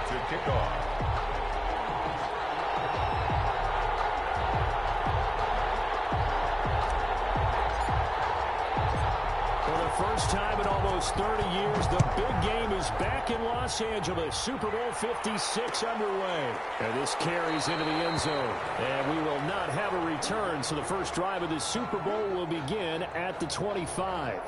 to kick off. For the first time in almost 30 years, the big game is back in Los Angeles. Super Bowl 56 underway. And this carries into the end zone. And we will not have a return, so the first drive of this Super Bowl will begin at the 25.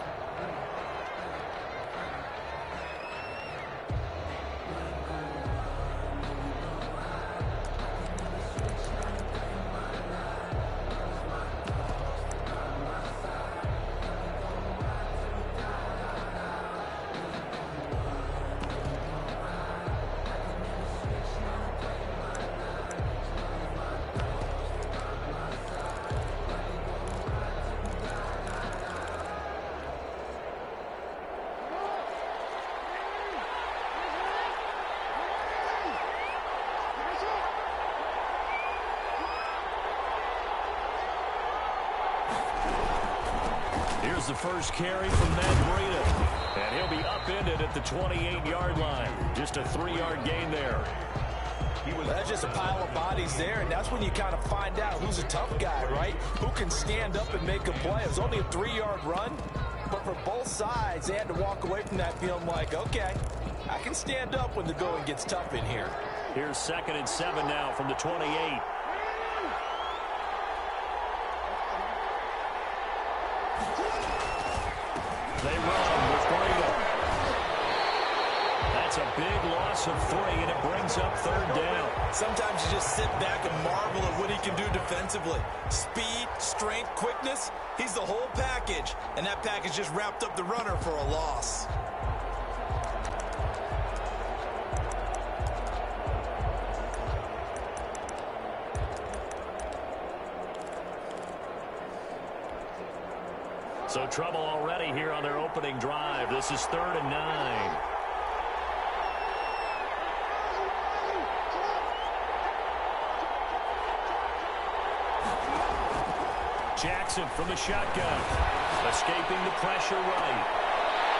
Here's the first carry from Matt Breida. And he'll be upended at the 28-yard line. Just a 3-yard gain there. That's just a pile of bodies there, and that's when you kind of find out who's a tough guy, right? Who can stand up and make a play. It was only a 3-yard run, but for both sides, they had to walk away from that feeling like, okay, I can stand up when the going gets tough in here. Here's 2nd and 7 now from the 28. They run with Breida. That's a big loss of 3, and it brings up 3rd down. Sometimes you just sit back and marvel at what he can do defensively. Speed, strength, quickness, he's the whole package. And that package just wrapped up the runner for a loss. So trouble already here on their opening drive. This is 3rd and 9. Jackson from the shotgun. Escaping the pressure right.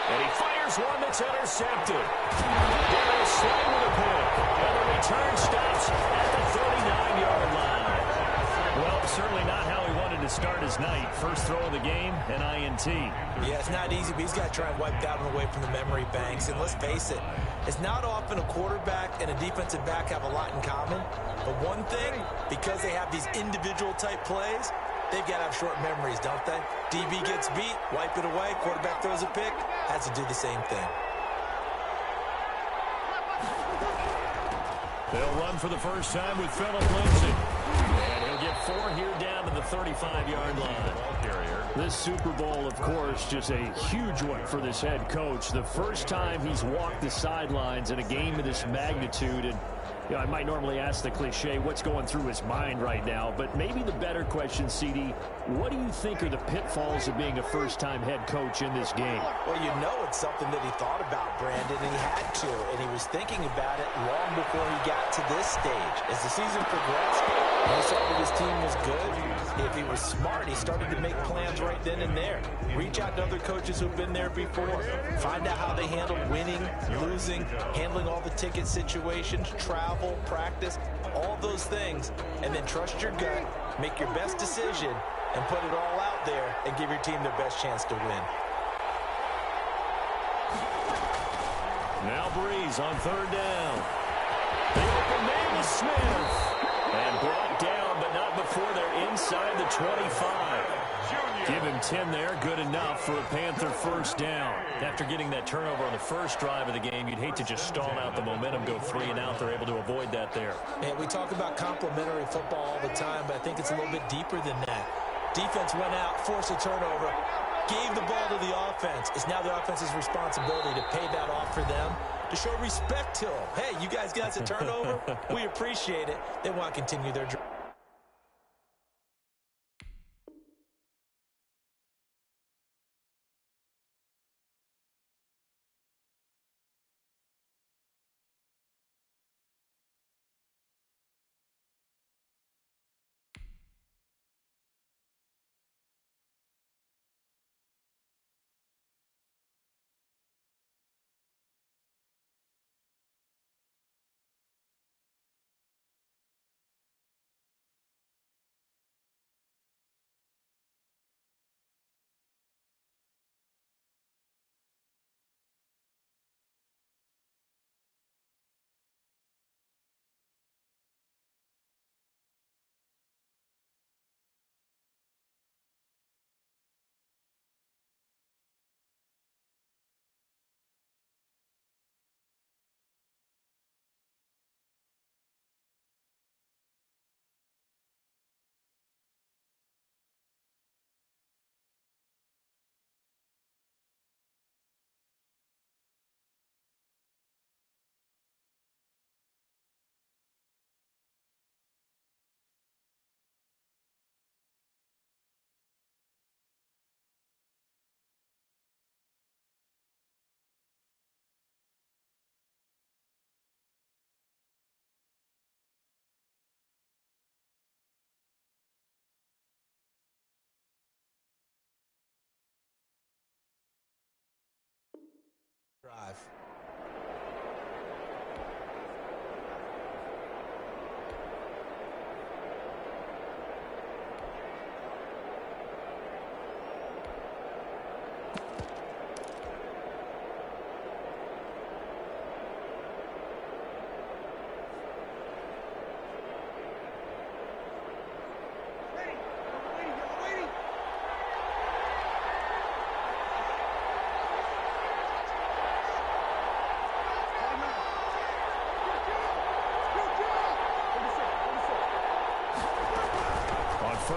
And he fires one that's intercepted. Darius Slay with a pick. And the return stops at the 39-yard line. Well, certainly not how he wanted to start his night. First throw of the game, an INT. Yeah, it's not easy, but he's got to try and wipe that one away from the memory banks. And let's face it, it's not often a quarterback and a defensive back have a lot in common. But one thing, because they have these individual type plays, they've got to have short memories, don't they? DB gets beat, wipe it away, quarterback throws a pick, has to do the same thing. They'll run for the first time with Phillip Lindsay. And he'll get 4 here down to the 35-yard line. This Super Bowl, of course, just a huge one for this head coach. The first time he's walked the sidelines in a game of this magnitude. And you know, I might normally ask the cliche, what's going through his mind right now? But maybe the better question, CD, what do you think are the pitfalls of being a first-time head coach in this game? Well, you know it's something that he thought about, Brandon, and he had to. And he was thinking about it long before he got to this stage. As the season progressed, he saw that his team was good. If he was smart, he started to make plans right then and there. Reach out to other coaches who've been there before. Find out how they handle winning, losing, handling all the ticket situations, travel, practice, all those things. And then trust your gut, make your best decision, and put it all out there and give your team their best chance to win. Now Breeze on 3rd down. The open man is Smith. And brought down, but not before they're inside the 25. Give him 10 there, good enough for a Panther first down. After getting that turnover on the first drive of the game, you'd hate to just stall out the momentum, go 3 and out. They're able to avoid that there. And we talk about complementary football all the time, but I think it's a little bit deeper than that. Defense went out, forced a turnover, gave the ball to the offense. It's now the offense's responsibility to pay that off for them, to show respect to them. Hey, you guys got us a turnover? We appreciate it. They want to continue their drive.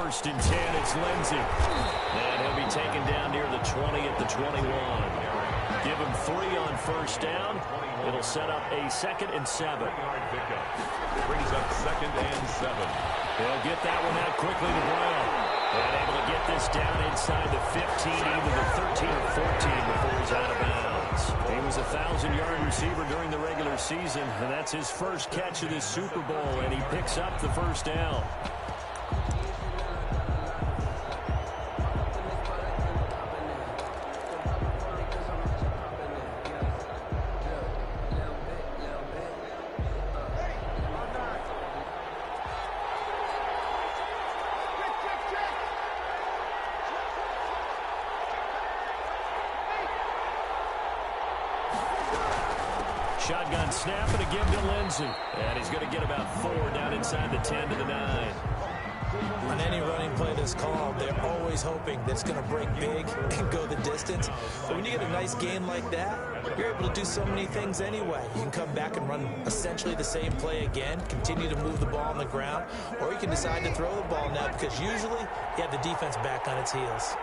first and 10. It's Lindsey. And he'll be taken down near the 20 at the 21. Give him 3 on first down. It'll set up a 2nd and 7. Brings up 2nd and 7. They'll get that one out quickly to Brown. And able to get this down inside the 15, either the 13 or 14 before he's out of bounds. He was a 1,000-yard receiver during the regular season, and that's his first catch of this Super Bowl, and he picks up the first down. Shotgun snap and a give to Lindsey. And he's going to get about 4 down inside the 10 to the 9. On any running play that's called, they're always hoping that it's going to break big and go the distance. But when you get a nice game like that, you're able to do so many things anyway. You can come back and run essentially the same play again, continue to move the ball on the ground, or you can decide to throw the ball now because usually you have the defense back on its heels.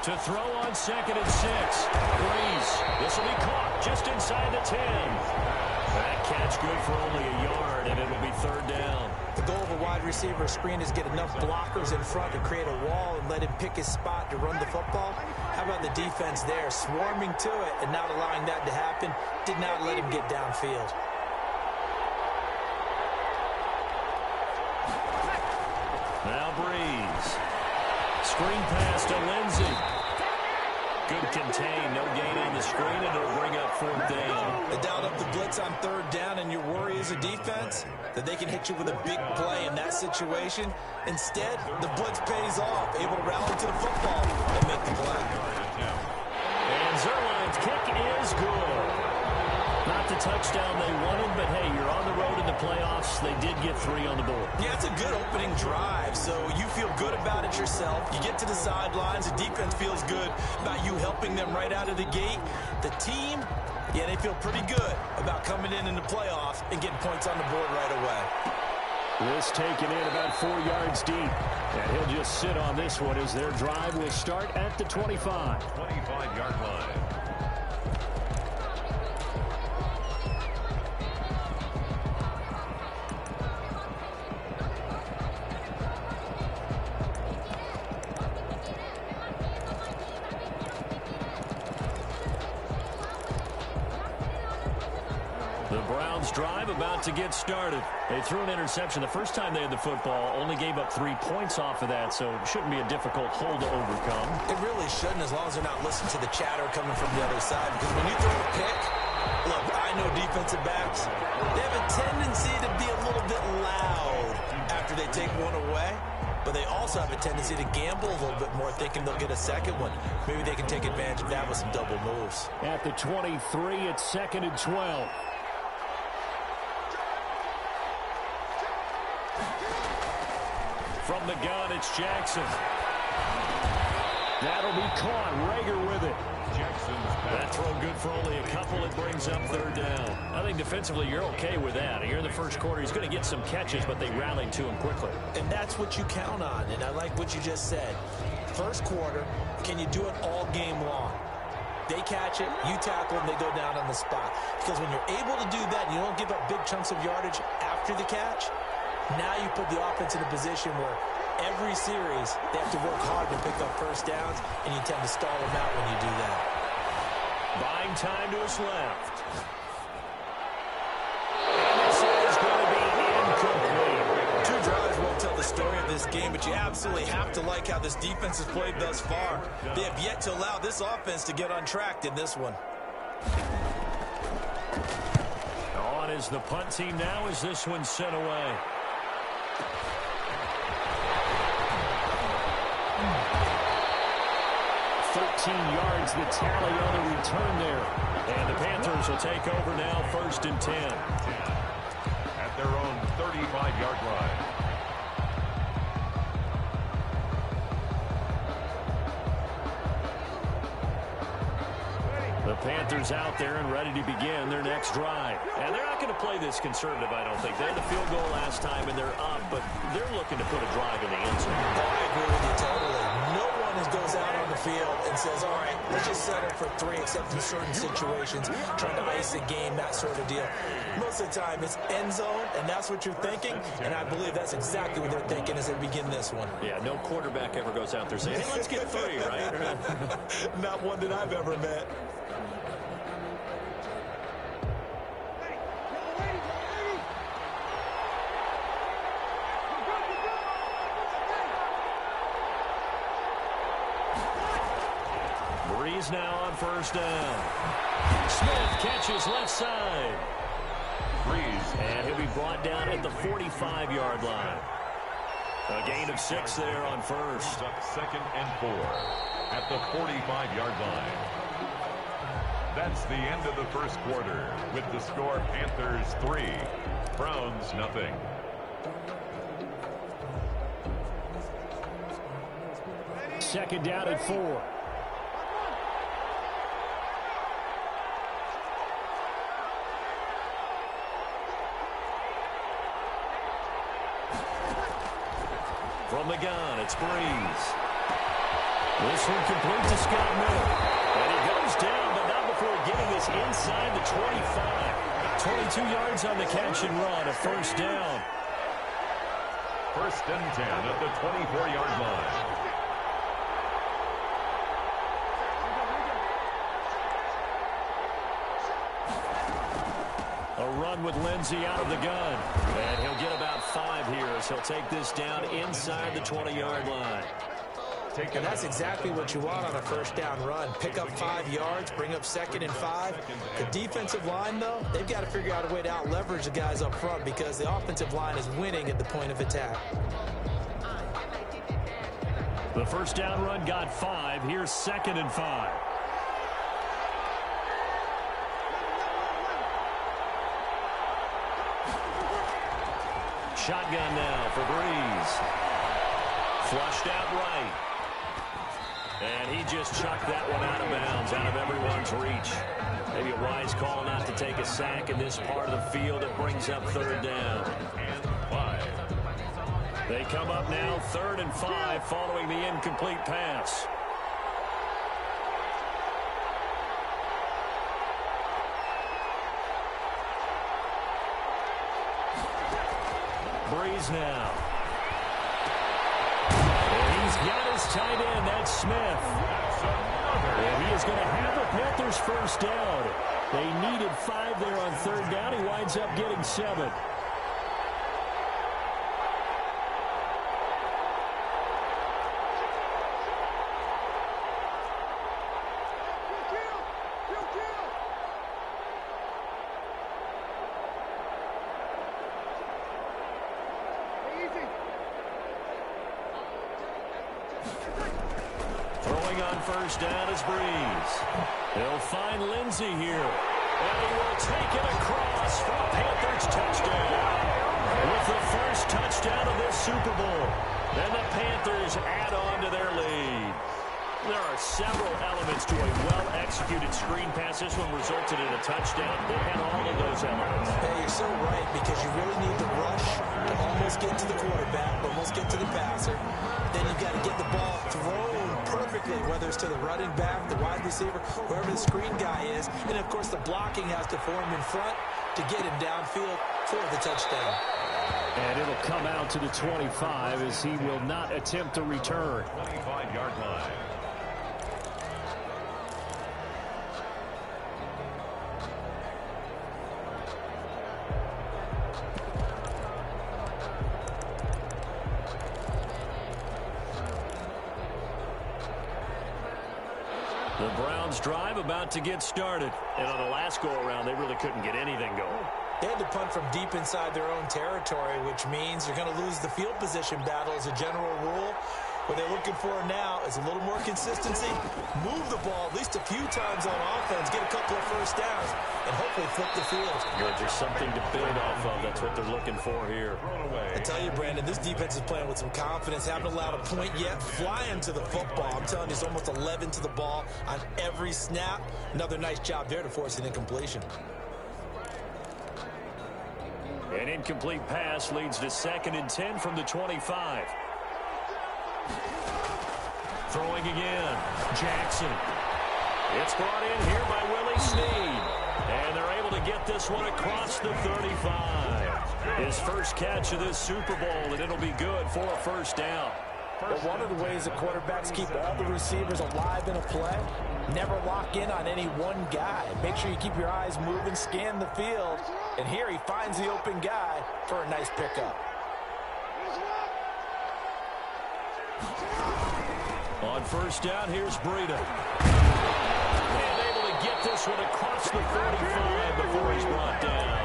To throw on 2nd and 6. Breeze. This will be caught just inside the 10. That catch good for only a yard, and it'll be 3rd down. The goal of a wide receiver screen is get enough blockers in front to create a wall and let him pick his spot to run the football. How about the defense there, swarming to it and not allowing that to happen? Did not let him get downfield. Now Breeze. Screen pass to Lindsey. Good contain, no gain on the screen, and it'll bring up 4th down. They dialed up the blitz on 3rd down, and your worry as a defense that they can hit you with a big play in that situation. Instead, the blitz pays off, able to rally to the football and make the play. And Zerline's kick is good. Not the touchdown they wanted, but hey, you're on the road in the playoffs. They did get 3 on the board. Yeah, it's a good opening drive, so you feel good about it yourself. You get to the sidelines, the defense feels good about you helping them right out of the gate. The team, yeah, they feel pretty good about coming in the playoff and getting points on the board right away. This taken in about 4 yards deep, and he'll just sit on this one as their drive will start at the 25. 25-yard line. The Browns drive about to get started. They threw an interception the first time they had the football, only gave up 3 points off of that, so it shouldn't be a difficult hole to overcome. It really shouldn't, as long as they're not listening to the chatter coming from the other side, because when you throw a pick, look, I know defensive backs, they have a tendency to be a little bit loud after they take one away, but they also have a tendency to gamble a little bit more, thinking they'll get a second one. Maybe they can take advantage of that with some double moves. At the 23, it's 2nd and 12. From the gun, it's Jackson. That'll be caught. Rager with it. That throw good for only a couple. It brings up 3rd down. I think defensively you're okay with that. Here in the first quarter, he's going to get some catches, but they rallied to him quickly. And that's what you count on, and I like what you just said. First quarter, can you do it all game long? They catch it, you tackle them, they go down on the spot. Because when you're able to do that, and you don't give up big chunks of yardage after the catch, now you put the offense in a position where every series they have to work hard to pick up first downs, and you tend to stall them out when you do that. Buying time to his left. And this is going to be incomplete. 2 drives won't tell the story of this game, but you absolutely have to like how this defense has played thus far. They have yet to allow this offense to get on track in this one. On is the punt team now as this one's sent away. 13 yards, the tally on the return there. And the Panthers will take over now, 1st and 10. At their own 35-yard line. The Panthers out there and ready to begin their next drive. And they're not going to play this conservative, I don't think. They had the field goal last time, and they're up, but they're looking to put a drive in the end zone. Oh, I agree with you totally. No one goes out on the field and says, all right, let's just settle for 3, except in certain situations, trying to ice a game, that sort of deal. Most of the time, it's end zone, and that's what you're thinking, and I believe that's exactly what they're thinking as they begin this one. Yeah, no quarterback ever goes out there saying, hey, let's get 3, right? Not one that I've ever met. Breeze now on first down. Smith catches left side. Breeze. And he'll be brought down at the 45-yard line. A gain of 6 there on first. Up 2nd and 4 at the 45-yard line. That's the end of the first quarter with the score Panthers 3, Browns 0. Second down at 4. From the gun, it's Breeze. This one complete to Scott Miller. And he goes down, but not before getting this inside the 25. 22 yards on the catch and run, a first down. 1st and 10 at the 24-yard line. A run with Lindsey out of the gun. And he'll get about 5 here as he'll take this down inside the 20-yard line. And that's exactly what you want on a first down run. Pick up 5 yards, bring up 2nd and 5. The defensive line, though, they've got to figure out a way to out-leverage the guys up front because the offensive line is winning at the point of attack. The first down run got 5. Here's 2nd and 5. Shotgun now for Breeze. Flushed out right. And he just chucked that one out of bounds, out of everyone's reach. Maybe a wise call not to take a sack in this part of the field. It brings up 3rd down. And 5. They come up now 3rd and 5 following the incomplete pass. Breeze now. And he's got his tight end, that's Smith. And he is going to have the Panthers first down. They needed 5 there on 3rd down. He winds up getting 7. First down is Breeze. He'll find Lindsey here. And he will take it across for a Panthers touchdown. With the first touchdown of this Super Bowl. And the Panthers add on to their lead. There are several elements to a well-executed screen pass. This one resulted in a touchdown. They had all of those elements. Hey, you're so right, because you really need to rush to almost get to the quarterback, almost get to the passer. Then you've got to get the ball thrown perfectly, whether it's to the running back, the wide receiver, whoever the screen guy is. And, of course, the blocking has to form in front to get him downfield for the touchdown. And it'll come out to the 25 as he will not attempt to return. 25-yard line. The Browns drive about to get started. And on the last go-around, they really couldn't get anything going. They had to punt from deep inside their own territory, which means you're going to lose the field position battle as a general rule. What they're looking for now is a little more consistency, move the ball at least a few times on offense, get a couple of first downs, and hopefully flip the field. Good, just something to build off of. That's what they're looking for here. I tell you, Brandon, this defense is playing with some confidence. Haven't allowed a point yet. Flying to the football. I'm telling you, it's almost 11 to the ball on every snap. Another nice job there to force an incompletion. An incomplete pass leads to 2nd and 10 from the 25. Throwing again. Jackson. It's brought in here by Willie Snead. And they're able to get this one across the 35. His first catch of this Super Bowl, and it'll be good for a first down. But one of the ways that quarterbacks keep all the receivers alive in a play, never lock in on any one guy. Make sure you keep your eyes moving, scan the field. And here he finds the open guy for a nice pickup. On first down, here's Breida. And able to get this one across the 45 before he's brought down.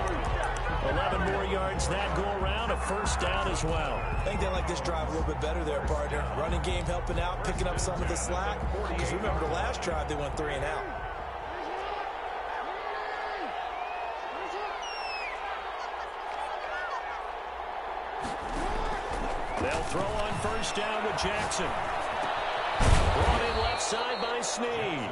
11 more yards that go around, a first down as well. I think they like this drive a little bit better there, partner. Running game helping out, picking up some of the slack. Because remember the last drive, they went 3 and out. They'll throw on first down with Jackson. Brought in left side by Snead.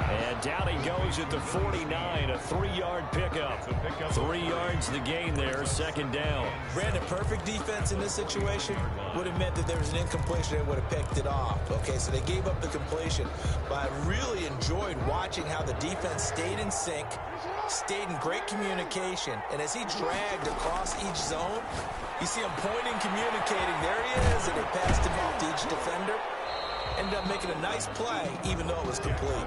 And down he goes at the 49, a 3-yard pickup. 3 yards the gain there, 2nd down. Brandon, perfect defense in this situation would have meant that there was an incompletion and would have picked it off. Okay, so they gave up the completion. But I really enjoyed watching how the defense stayed in sync, stayed in great communication. And as he dragged across each zone, you see him pointing, communicating. There he is, and they passed him off to each defender. Ended up making a nice play, even though it was complete.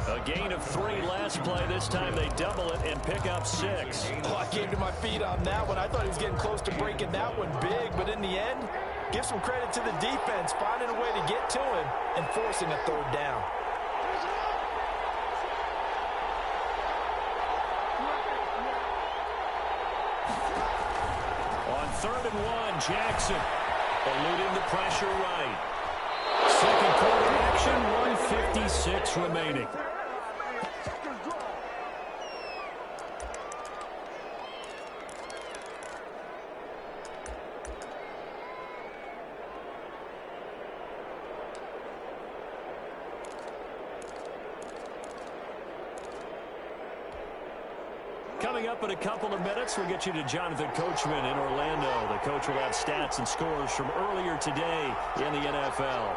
A gain of 3 last play. This time they double it and pick up 6. Oh, I came to my feet on that one. I thought he was getting close to breaking that one big, but in the end, give some credit to the defense, finding a way to get to him and forcing a 3rd down. On 3rd and 1, Jackson eluding the pressure right. Second quarter action, 1:56 remaining. Coming up in a couple of minutes, we'll get you to Jonathan Coachman in Orlando. The coach will have stats and scores from earlier today in the NFL.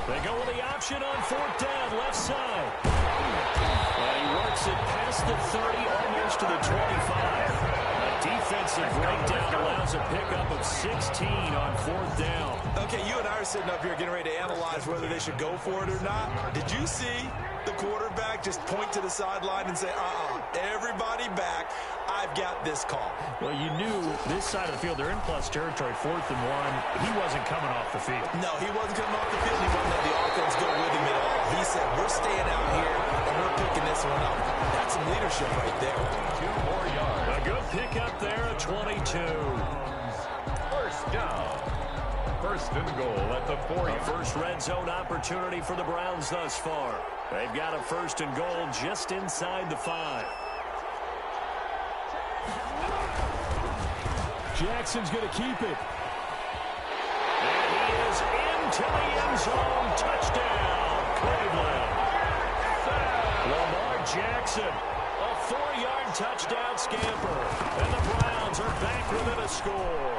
They go with the option on 4th down, left side. And he works it past the 30, almost to the 25. A defensive breakdown allows a pickup of 16 on 4th down. Okay, you and I are sitting up here getting ready to analyze whether they should go for it or not. Did you see the quarterback just point to the sideline and say, everybody back, I've got this call? Well, you knew this side of the field, they're in plus territory, 4th and 1. He wasn't coming off the field. No, he wasn't coming off the field. He wasn't letting the offense go with him at all. He said, we're staying out here, and we're picking this one up. That's some leadership right there. 2 more yards. A good pickup there at 22. First down. 1st and goal at the 40. First red zone opportunity for the Browns thus far. They've got a 1st and goal just inside the 5. Jackson's going to keep it. And he is into the end zone. Touchdown, Cleveland. Lamar Jackson, a 4-yard touchdown scamper. And the Browns are back within a score.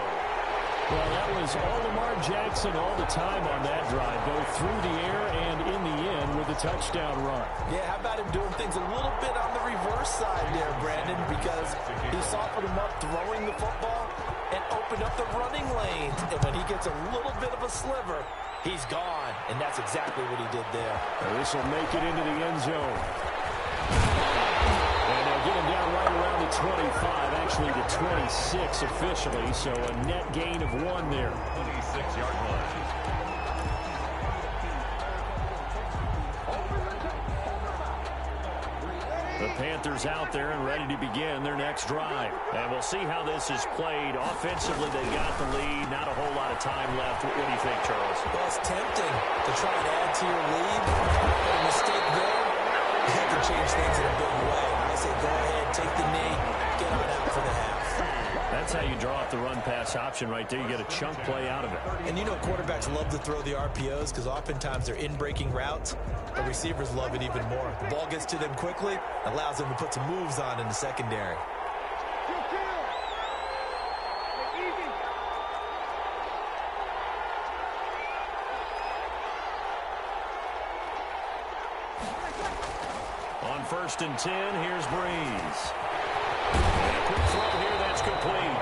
Well, that was all Lamar Jackson all the time on that drive, both through the air and in the end with a touchdown run. Yeah, how about him doing things a little bit on the reverse side there, Brandon, because he softened him up throwing the football and opened up the running lanes. And when he gets a little bit of a sliver, he's gone. And that's exactly what he did there. This will make it into the end zone. And they'll get him down right around the 25, actually the 26 officially, so a net gain of 1 there. 26-yard line. The Panthers out there and ready to begin their next drive. And we'll see how this is played. Offensively, they got the lead. Not a whole lot of time left. What do you think, Charles? Well, it's tempting to try and add to your lead. But a mistake there, you can change things in a big way. I say go ahead, take the knee, get on out for the half. That's how you draw up the run-pass option right there. You get a chunk play out of it. And you know quarterbacks love to throw the RPOs because oftentimes they're in-breaking routes. The receivers love it even more. The ball gets to them quickly, allows them to put some moves on in the secondary. On 1st and 10, here's Breeze. And a quick throw here, that's complete.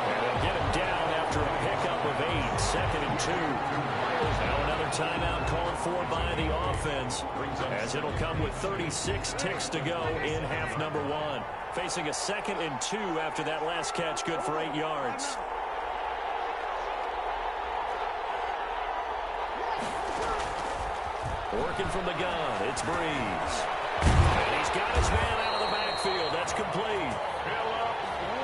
And they'll get him down after a pickup of 8, 2nd and 2. Now another timeout called for by the offense, as it'll come with 36 ticks to go in half number 1. Facing a 2nd and 2 after that last catch, good for 8 yards. Working from the gun, it's Breeze. And he's got his man out of the backfield. That's complete.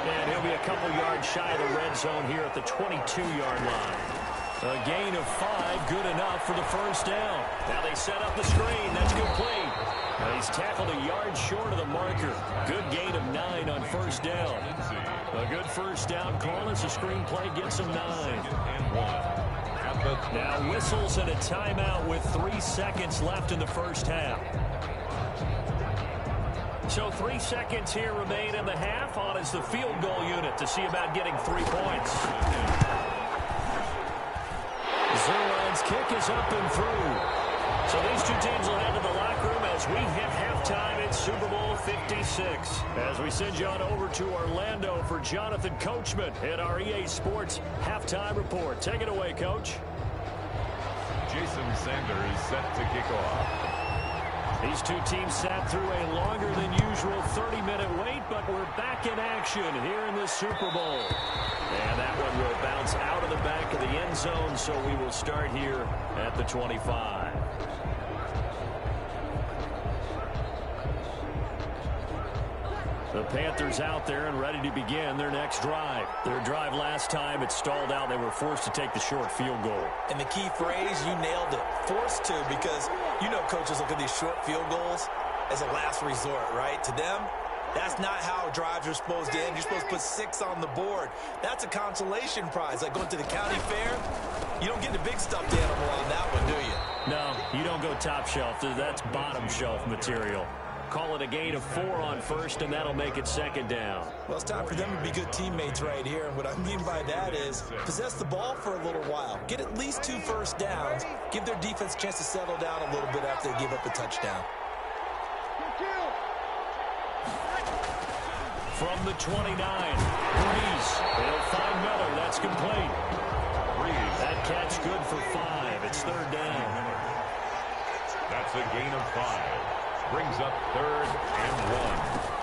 And he'll be a couple yards shy of the red zone here at the 22-yard line. A gain of 5, good enough for the first down. Now they set up the screen. That's complete. And he's tackled a yard short of the marker. Good gain of 9 on first down. A good first down call as the screen play gets him 9. Now whistles and a timeout with 3 seconds left in the first half. So 3 seconds here remain in the half. On is the field goal unit to see about getting 3 points. Zerline's kick is up and through. So these two teams will head to the locker room as we hit halftime in Super Bowl 56. As we send you on over to Orlando for Jonathan Coachman at our EA Sports Halftime Report. Take it away, Coach. Jason Sanders set to kick off. These two teams sat through a longer than usual 30-minute wait, but we're back in action here in the Super Bowl. And that one will bounce out of the back of the end zone, so we will start here at the 25. The Panthers out there and ready to begin their next drive. Their drive last time, it stalled out. They were forced to take the short field goal. And the key phrase, you nailed it, forced to, because you know coaches look at these short field goals as a last resort, right? To them, that's not how drives are supposed to end. You're supposed to put 6 on the board. That's a consolation prize. Like going to the county fair, you don't get the big stuffed animal on that one, do you? No, you don't go top shelf. That's bottom shelf material. Call it a gain of 4 on first, and that'll make it 2nd down. Well, it's time for them to be good teammates right here. And what I mean by that is possess the ball for a little while. Get at least 2 first downs. Give their defense a chance to settle down a little bit after they give up a touchdown. From the 29, Breeze. They'll find Miller. That's complete. Breeze. That catch good for 5. It's 3rd down. That's a gain of 5. Brings up 3rd and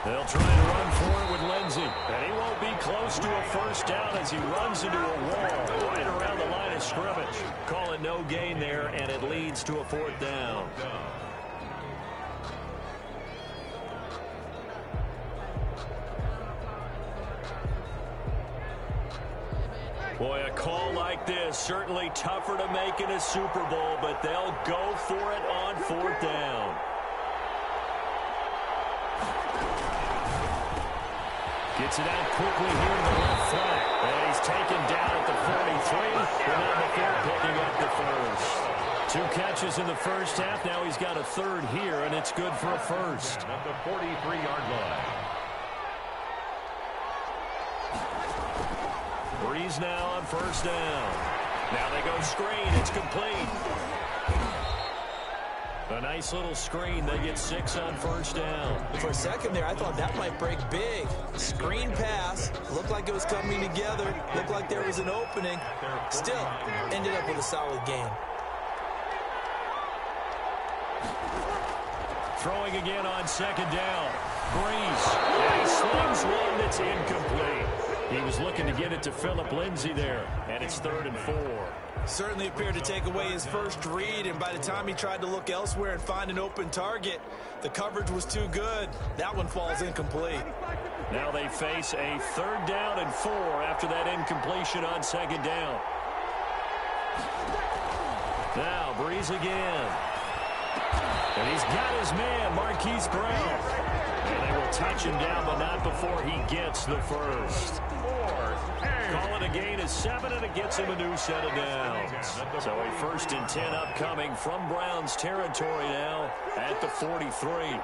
1. They'll try and run for it with Lindsey. And he won't be close to a first down as he runs into a wall right around the line of scrimmage. Call it no gain there, and it leads to a 4th down. Boy, a call like this, certainly tougher to make in a Super Bowl, but they'll go for it on 4th down. Gets it out quickly here to the left flank. And he's taken down at the 43. But not before picking up the first. 2 catches in the first half. Now he's got a 3rd here, and it's good for a first. At the 43-yard line. Breeze now on first down. Now they go screen. It's complete. A nice little screen. They get 6 on first down. For a second there, I thought that might break big. Screen pass. Looked like it was coming together. Looked like there was an opening. Still, ended up with a solid game. Throwing again on 2nd down. Breeze. And he slings one that's incomplete. He was looking to get it to Phillip Lindsay there, and it's 3rd and 4. Certainly appeared to take away his first read, and by the time he tried to look elsewhere and find an open target, the coverage was too good. That one falls incomplete. Now they face a 3rd down and 4 after that incompletion on 2nd down. Now Breeze again. And he's got his man, Marquise Brown. And they will touch him down, but not before he gets the first. Call it a gain of 7, and it gets him a new set of downs. So a 1st and 10 upcoming from Browns territory now at the 43.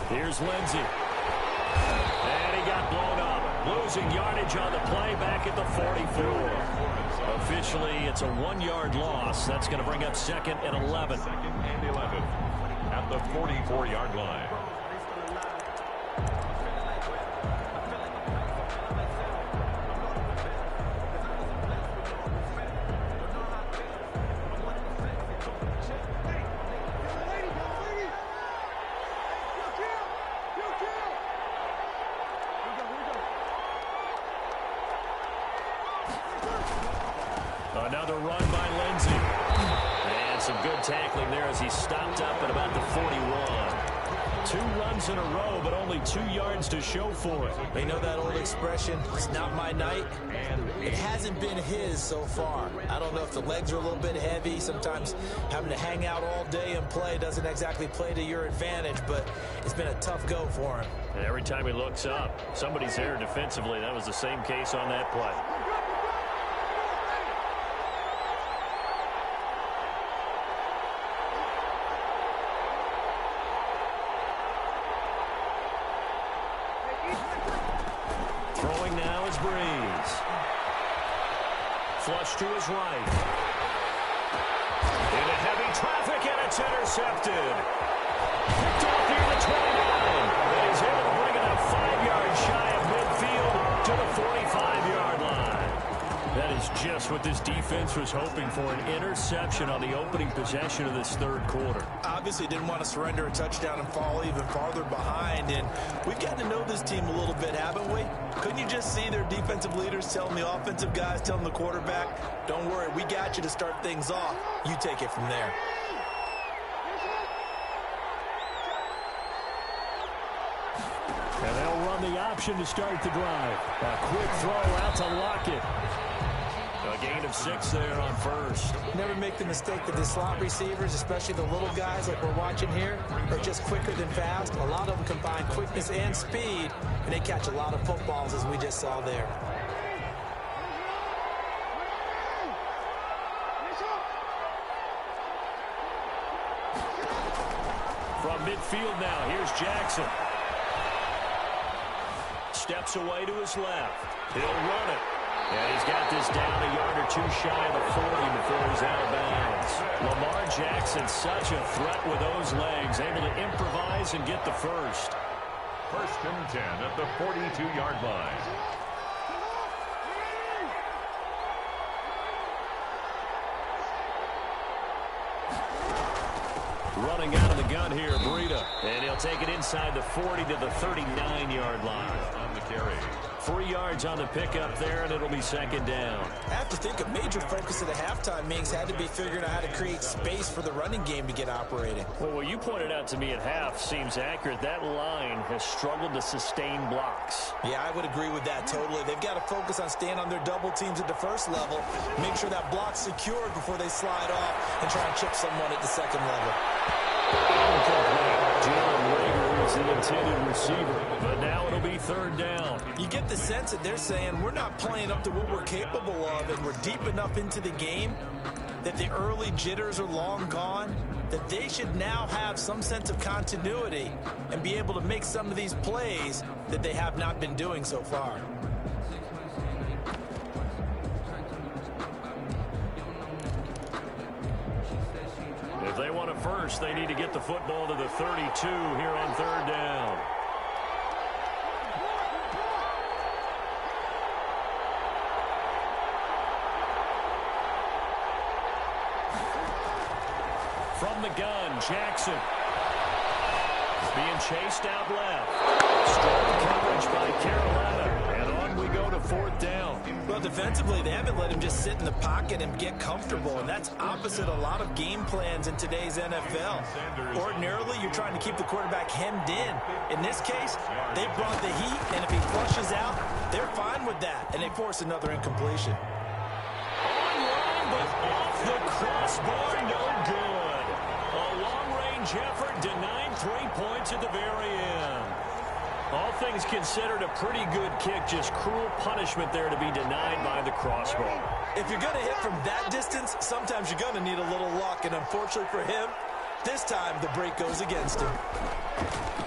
Here's Lindsay. And he got blown up. Losing yardage on the play back at the 44. Officially, it's a 1-yard loss. That's going to bring up 2nd and 11. 2nd and 11 at the 44-yard line. Another run by Lindsay. And some good tackling there as he stopped up at about the 41. 2 runs in a row, but only 2 yards to show for it. They know that old expression, it's not my night. It hasn't been his so far. I don't know if the legs are a little bit heavy. Sometimes having to hang out all day and play doesn't exactly play to your advantage, but it's been a tough go for him. And every time he looks up, somebody's there defensively. That was the same case on that play. Throwing now is Breeze. Flush to his right. Into heavy traffic, and it's intercepted. Picked off near the 29. And he's able to bring it up 5 yards shy of midfield to the 45-yard line. That is just what this defense was hoping for, an interception on the opening possession of this 3rd quarter. Obviously didn't want to surrender a touchdown and fall even farther behind, and we've gotten to know this team a little bit, haven't we? Couldn't you just see their defensive leaders telling the offensive guys, telling the quarterback, don't worry, we got you to start things off. You take it from there. And they'll run the option to start the drive. A quick throw out to Lockett. A gain of 6 there on 1st. Never make the mistake that the slot receivers, especially the little guys like we're watching here, are just quicker than fast. A lot of them combine quickness and speed, and they catch a lot of footballs, as we just saw there. From midfield now, here's Jackson. Steps away to his left. He'll run it. And he's got this down a yard or 2 shy of the 40 before he's out of bounds. Lamar Jackson, such a threat with those legs, able to improvise and get the first. 1st and 10 at the 42-yard line. Running out of the gun here, Breida. And he'll take it inside the 40 to the 39-yard line. On the carry. 3 yards on the pickup there, and it'll be 2nd down. I have to think a major focus at the halftime, Mings, had to be figuring out how to create space for the running game to get operating. Well, what you pointed out to me at half seems accurate. That line has struggled to sustain blocks. Yeah, I would agree with that totally. They've got to focus on staying on their double teams at the 1st level, make sure that block's secured before they slide off and try and chip someone at the 2nd level. Jalen Rager is the intended receiver, but now it'll be 3rd down. You get the sense that they're saying we're not playing up to what we're capable of, and we're deep enough into the game that the early jitters are long gone, that they should now have some sense of continuity and be able to make some of these plays that they have not been doing so far. If they want a first, they need to get the football to the 32 here on 3rd down. From the gun, Jackson. Being chased out left. Strong defensively. They haven't let him just sit in the pocket and get comfortable, and that's opposite a lot of game plans in today's NFL. Ordinarily, you're trying to keep the quarterback hemmed in. In this case, they brought the heat, and if he flushes out, they're fine with that, and they force another incompletion. Online, but off the crossbar, no good. A long-range effort denied 3 points at the very end. All things considered, a pretty good kick, just cruel punishment there to be denied by the crossbar. If you're going to hit from that distance, sometimes you're going to need a little luck, and unfortunately for him, this time the break goes against him.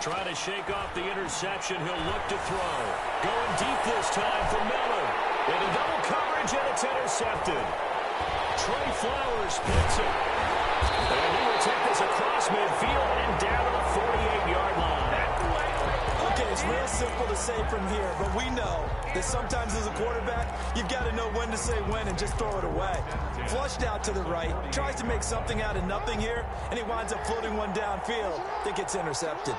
Trying to shake off the interception, he'll look to throw. Going deep this time for Miller. Into double coverage, and it's intercepted. Trey Flowers picks it. And he will take this across midfield and down to the 48-yard line. Okay, it's real simple to say from here, but we know that sometimes as a quarterback, you've got to know when to say when and just throw it away. Flushed out to the right, tries to make something out of nothing here, and he winds up floating one downfield that gets intercepted.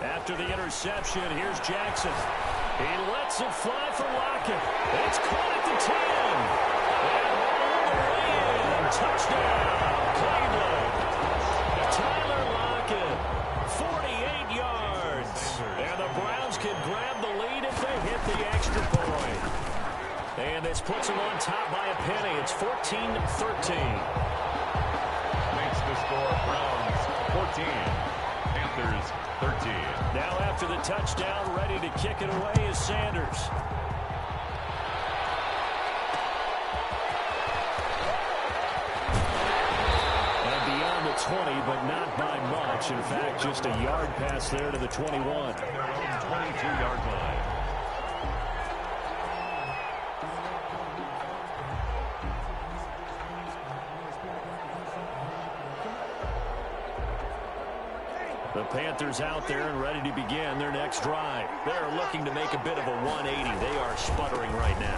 After the interception, here's Jackson. He lets it fly for Lockett. It's caught at the 10. And all the way in. Touchdown, Cleveland. Tyler Lockett, 48 yards. And the Browns can grab the lead if they hit the extra point. And this puts them on top by a penny. It's 14-13. Makes the score Browns 14, Panthers 13. Now after the touchdown, ready to kick it away is Sanders. And beyond the 20, but not by much. In fact, just a yard pass there to the 21. Their own 22-yard line. The Panthers out there and ready to begin their next drive. They're looking to make a bit of a 180. They are sputtering right now.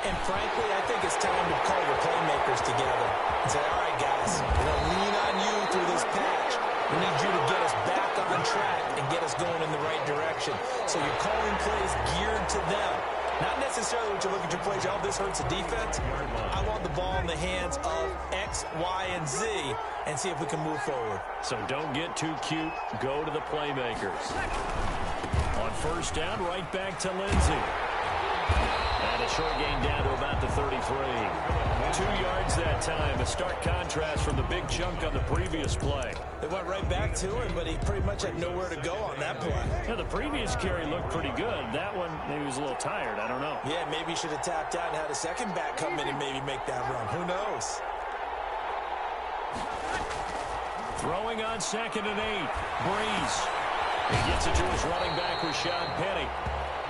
And frankly, I think it's time to call your playmakers together and say, all right, guys, we're going to lean on you through this patch. We need you to get us back on track and get us going in the right direction. So you're calling plays geared to them. Not necessarily what you look at your plays, oh, this hurts the defense. I want the ball in the hands of X, Y, and Z and see if we can move forward. So don't get too cute. Go to the playmakers. On first down, right back to Lindsey. And a short gain down to about the 33. 2 yards that time. A stark contrast from the big chunk on the previous play. They went right back to him, but he pretty much had nowhere to go on that play. Yeah, the previous carry looked pretty good. That one, maybe he was a little tired. I don't know. Yeah, maybe he should have tapped out and had a second back come in and maybe make that run. Who knows? Throwing on 2nd and 8. Breeze. He gets it to his running back, Rashad Penny.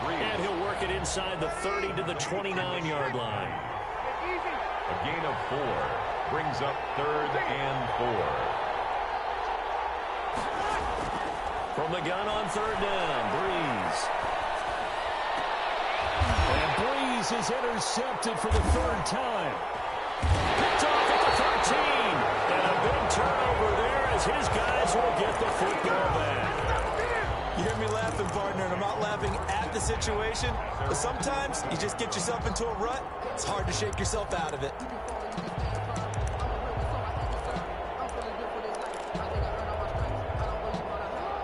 And he'll work it inside the 30 to the 29-yard line. A gain of 4 brings up 3rd and 4. From the gun on 3rd down, Breeze. And Breeze is intercepted for the 3rd time. Picked off at the 13. And a big turnover there as his guys will get the football back. You hear me laughing, partner, and I'm not laughing at the situation, but sometimes you just get yourself into a rut. It's hard to shake yourself out of it.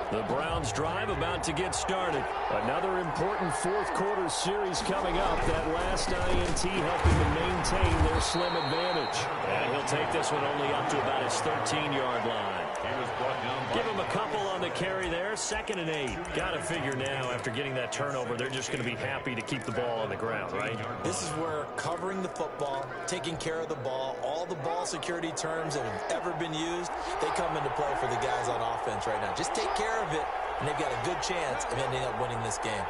The Browns drive about to get started. Another important fourth quarter series coming up. That last INT helping to maintain their slim advantage. And he'll take this one only up to about his 13-yard line. He was brought down by... Give him a couple on the carry there. 2nd and 8. Got to figure now after getting that turnover, they're just going to be happy to keep the ball on the ground, right? This is where covering the football, taking care of the ball, all the ball security terms that have ever been used, they come into play for the guys on offense right now. Just take care of it, and they've got a good chance of ending up winning this game.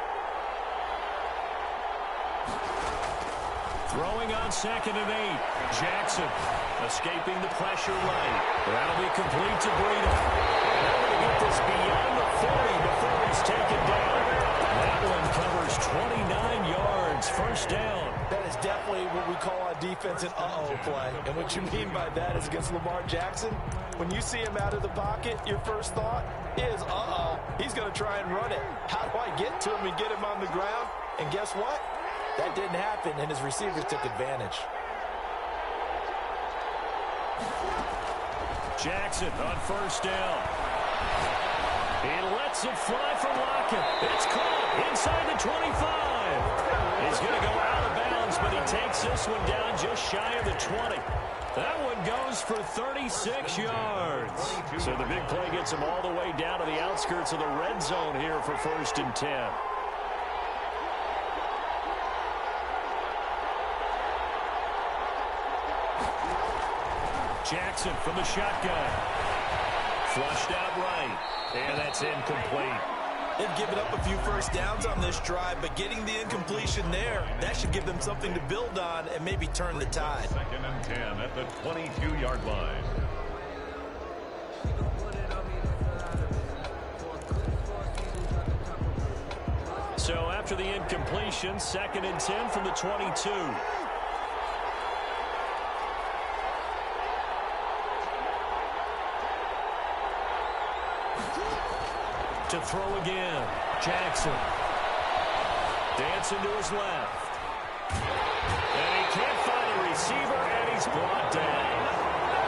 Throwing on 2nd and 8. Jackson escaping the pressure right. That'll be complete to Breida. And they're going to get this beyond the 40 before he's taken down. That one covers 29 yards. First down. That is definitely definitely what we call on defense an uh-oh play. And what you mean by that is against Lamar Jackson, when you see him out of the pocket, your first thought is, uh-oh, he's going to try and run it. How do I get to him and get him on the ground? And guess what? That didn't happen, and his receivers took advantage. Jackson on first down. He lets it fly for Lockett. It's caught inside the 25. He's going to go out of bounds, but he takes this one down just shy of the 20. That one goes for 36 yards. So the big play gets him all the way down to the outskirts of the red zone here for 1st and 10. Jackson from the shotgun. Flushed out right. And that's incomplete. They've given up a few first downs on this drive, but getting the incompletion there, that should give them something to build on and maybe turn the tide. 2nd and 10 at the 22-yard line. So after the incompletion, 2nd and 10 from the 22. To throw again. Jackson. Dancing to his left. And he can't find a receiver, and he's brought down.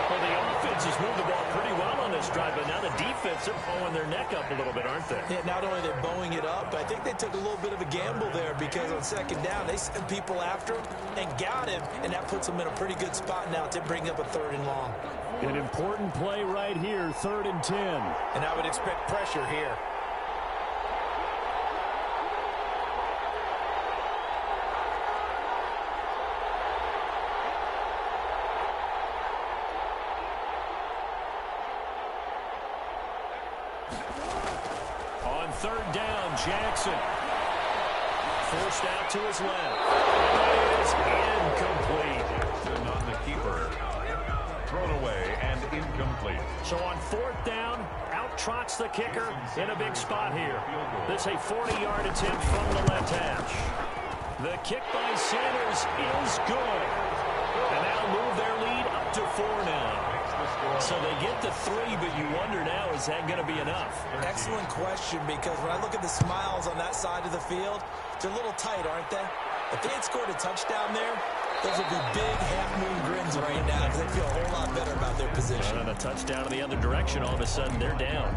Well, the offense has moved the ball pretty well on this drive, but now the defense are bowing their neck up a little bit, aren't they? Yeah, not only they're bowing it up, but I think they took a little bit of a gamble there because on 2nd down, they sent people after him and got him, and that puts them in a pretty good spot now to bring up a 3rd and long. An important play right here, 3rd and 10. And I would expect pressure here. On 3rd down, Jackson. Forced out to his left. And is incomplete. On the keeper. Thrown away and incomplete. So on 4th down, out trots the kicker in a big spot here. This a 40-yard attempt from the left hash. The kick by Sanders is good. And that'll move their lead up to 4 now. So they get to 3, but you wonder now, is that going to be enough? Excellent question, because when I look at the smiles on that side of the field, they're a little tight, aren't they? If they had scored a touchdown there, those would be big half-moon grins right now because they feel a whole lot better about their position. And on a touchdown in the other direction, all of a sudden they're down.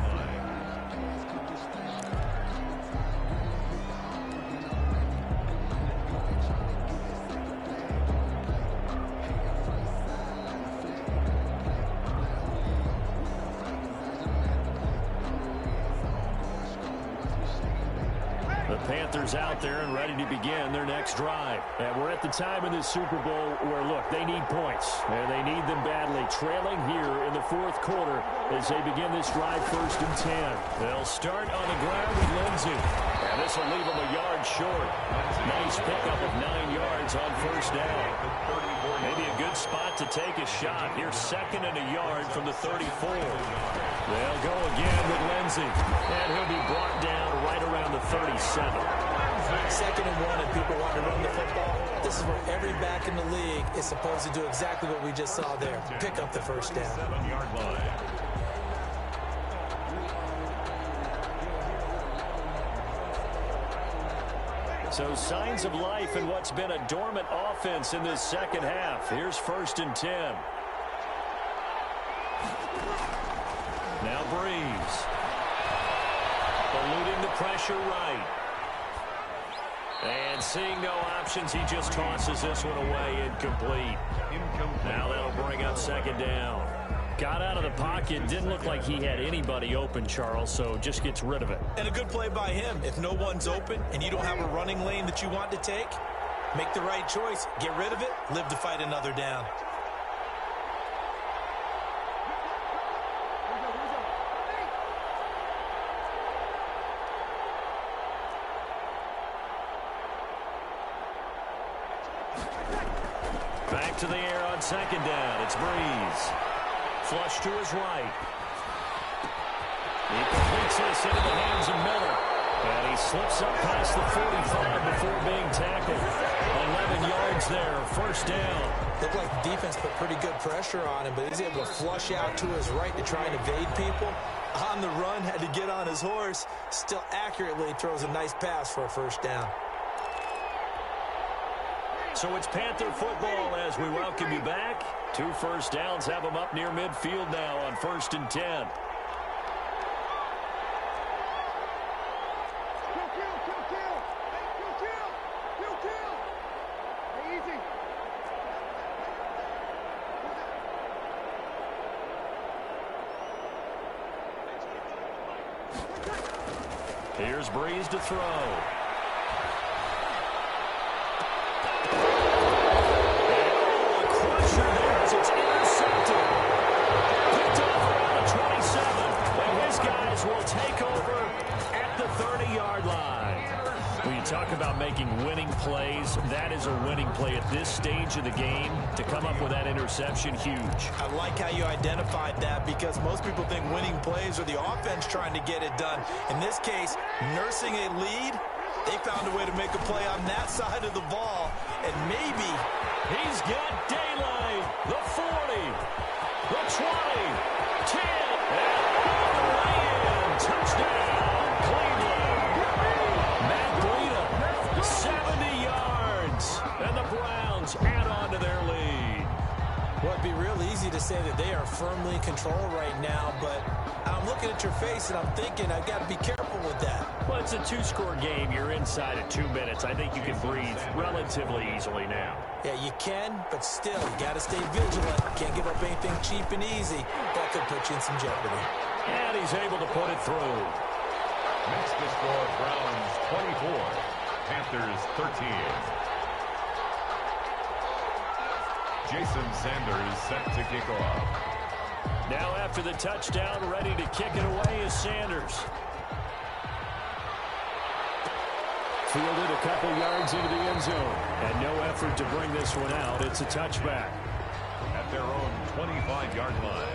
Panthers out there and ready to begin their next drive. And we're at the time in this Super Bowl where, look, they need points. And they need them badly. Trailing here in the 4th quarter as they begin this drive 1st and 10. They'll start on the ground with Lindsey. And this will leave them a yard short. Nice pickup of 9 yards on 1st down. Maybe a good spot to take a shot. Here's 2nd and a yard from the 34. They'll go again with Lindsey. And he'll be brought down right around the 37. 2nd and 1 and people want to run the football. This is where every back in the league is supposed to do exactly what we just saw there. Pick up the 1st down. 7-yard line. So signs of life in what's been a dormant offense in this 2nd half. Here's 1st and 10. Now Breeze. Eluding the pressure right. And seeing no options, he just tosses this one away incomplete. Now that'll bring up 2nd down. Got out of the pocket, didn't look like he had anybody open, Charles, so just gets rid of it. And a good play by him. If no one's open and you don't have a running lane that you want to take, make the right choice. Get rid of it, live to fight another down. Back to the air on 2nd down. It's Breeze. Flush to his right. He completes this into the hands of Miller. And he slips up past the 45 before being tackled. 11 yards yards there. First down. Looked like the defense put pretty good pressure on him, but he's able to flush out to his right to try and evade people. On the run, had to get on his horse. Still accurately throws a nice pass for a first down. So it's Panther football as we welcome you back. 2 first downs have them up near midfield now on 1st and 10. Here's Breeze to throw. A crusher there as it's intercepted. Picked off around the 27. And his guys will take over at the 30-yard line. When you talk about making winning plays, that is a winning play at this stage of the game. To come up with that interception, huge. I like how you identified that because most people think winning plays are the offense trying to get it done. In this case, nursing a lead, they found a way to make a play on that side of the ball. And maybe he's got daylight. The 40, the 20, 10, and all the way in. Touchdown, Cleveland. Matt Breida, 70 yards. And the Browns add on to their lead. Well, it'd be real easy to say that they are firmly in control right now, but I'm looking at your face and I'm thinking I've got to be careful with that. Well, it's a 2-score game. You're inside of 2 minutes. I think you can breathe relatively easily now. Yeah, you can, but still, you got to stay vigilant. Can't give up anything cheap and easy. That could put you in some jeopardy. And he's able to put it through. Next to score, Browns 24, Panthers 13. Jason Sanders set to kick off. Now after the touchdown, ready to kick it away is Sanders. Fielded a couple yards into the end zone. And no effort to bring this one out. It's a touchback. At their own 25-yard line.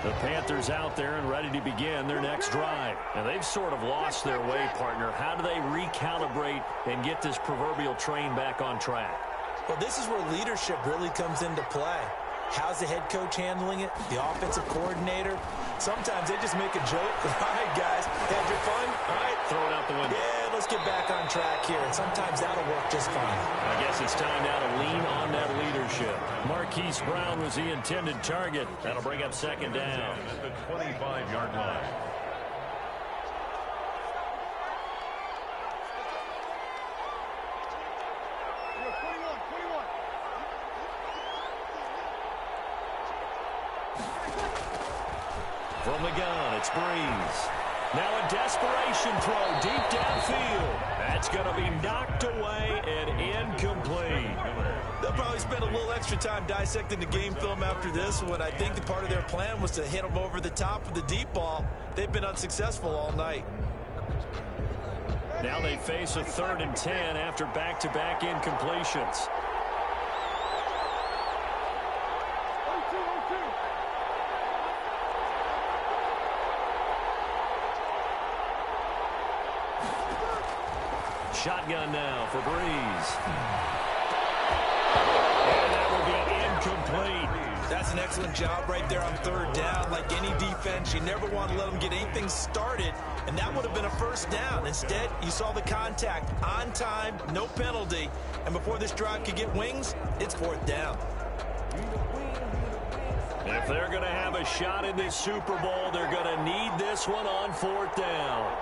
The Panthers out there and ready to begin their next drive. And they've sort of lost their way, partner. How do they recalibrate and get this proverbial train back on track? Well, this is where leadership really comes into play. How's the head coach handling it? The offensive coordinator? Sometimes they just make a joke. All right, guys, had your fun? All right. Throw it out the window. Yeah, let's get back on track here. And sometimes that'll work just fine. I guess it's time now to lean on that leadership. Marquise Brown was the intended target. That'll bring up second down. At the 25-yard line. From the gun, it's Breeze. Now a desperation throw deep downfield. That's going to be knocked away and incomplete. They'll probably spend a little extra time dissecting the game film after this one. I think the part of their plan was to hit them over the top of the deep ball. They've been unsuccessful all night. Now they face a 3rd and 10 after back-to-back incompletions. Shotgun now for Breeze. And that will be incomplete. That's an excellent job right there on 3rd down. Like any defense, you never want to let them get anything started, and that would have been a first down. Instead, you saw the contact on time, no penalty, and before this drive could get wings, it's 4th down. If they're going to have a shot in this Super Bowl, they're going to need this one on 4th down.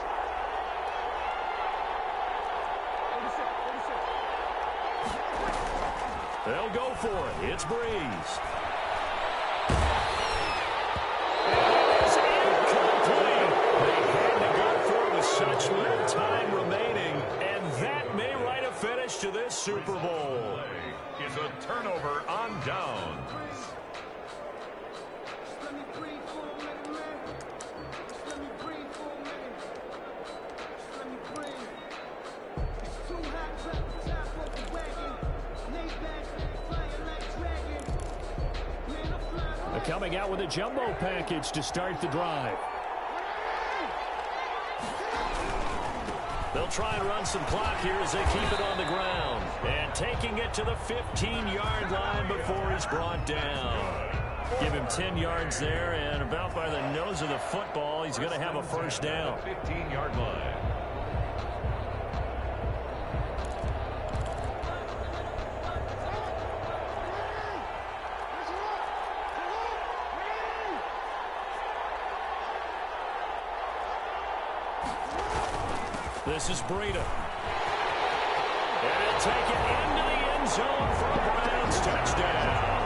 They'll go for it. It's Breeze. And it is incomplete. They had to go for it with such little time remaining, and that may write a finish to this Super Bowl. Is a turnover on downs. Coming out with a jumbo package to start the drive. They'll try and run some clock here as they keep it on the ground. And taking it to the 15-yard line before he's brought down. Give him 10 yards there, and about by the nose of the football, he's going to have a first down. 15-yard line. This is Breida. And he'll take it into the end zone for a Browns touchdown.